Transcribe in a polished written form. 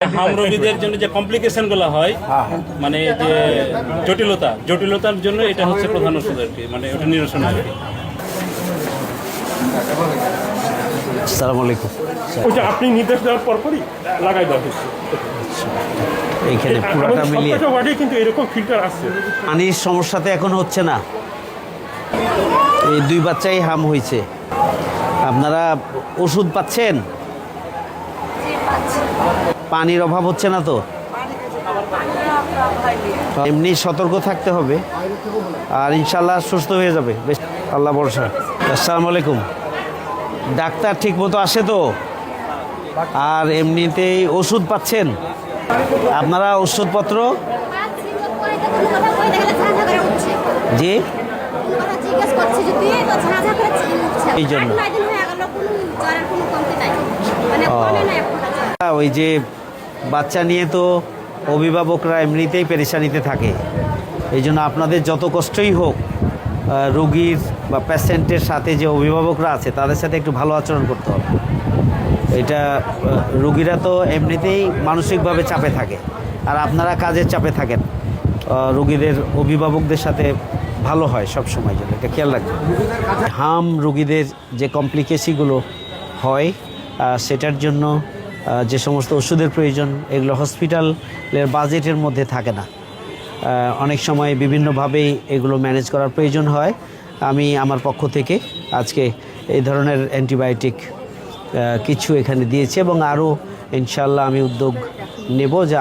হাম রোগীদের জন্য যে কমপ্লিকেশন গুলো হয়, মানে যে জটিলতার জন্য এটা হচ্ছে প্রধান ওষুধ আর কি, মানে ওটা নিরসন আর কি। আসসালামু আলাইকুম। ওইটা আপনি নির্দেশ দেওয়ার পরপরই লাগাই দেওয়া হচ্ছে। এইখানে পুরোটা মিলিয়ে সবকটা ওয়ার্ডে কিন্তু এরকম ফিল্টার আছে। পানির সমস্যাতে এখন হচ্ছে না, এই দুই বাচ্চাই হাম হয়েছে। আপনারা ওষুধ পাচ্ছেন? পানির অভাব হচ্ছে না তো? এমনি সতর্ক থাকতে হবে, আর ইনশাল্লাহ সুস্থ হয়ে যাবে, বেশ আল্লাহ ভরসা। আসসালামু আলাইকুম। ডাক্তার ঠিক মতো আসে তো? আর এমনিতেই ওষুধ পাচ্ছেন আপনারা? ওষুধপত্র জি এই জন্য ওই যে বাচ্চা নিয়ে তো অভিভাবকরা এমনিতেই পেরেশানিতে থাকে, এই জন্য আপনাদের যত কষ্টই হোক রোগীর বা পেশেন্টের সাথে যে অভিভাবকরা আছে তাদের সাথে একটু ভালো আচরণ করতে হবে। এটা রোগীরা তো এমনিতেই মানসিকভাবে চাপে থাকে, আর আপনারা কাজের চাপে থাকেন, রোগীদের অভিভাবকদের সাথে ভালো হয় সব সময়, জন্য এটা খেয়াল রাখবেন। হাম রোগীদের যে কমপ্লিকেশনগুলো হয় সেটার জন্য যে সমস্ত ওষুধের প্রয়োজন এগুলো হসপিটালের বাজেটের মধ্যে থাকে না, অনেক সময় বিভিন্নভাবেই এগুলো ম্যানেজ করার প্রয়োজন হয়। আমি আমার পক্ষ থেকে আজকে এই ধরনের অ্যান্টিবায়োটিক কিছু এখানে দিয়েছি, এবং আরও ইনশাল্লাহ আমি উদ্যোগ নেব যে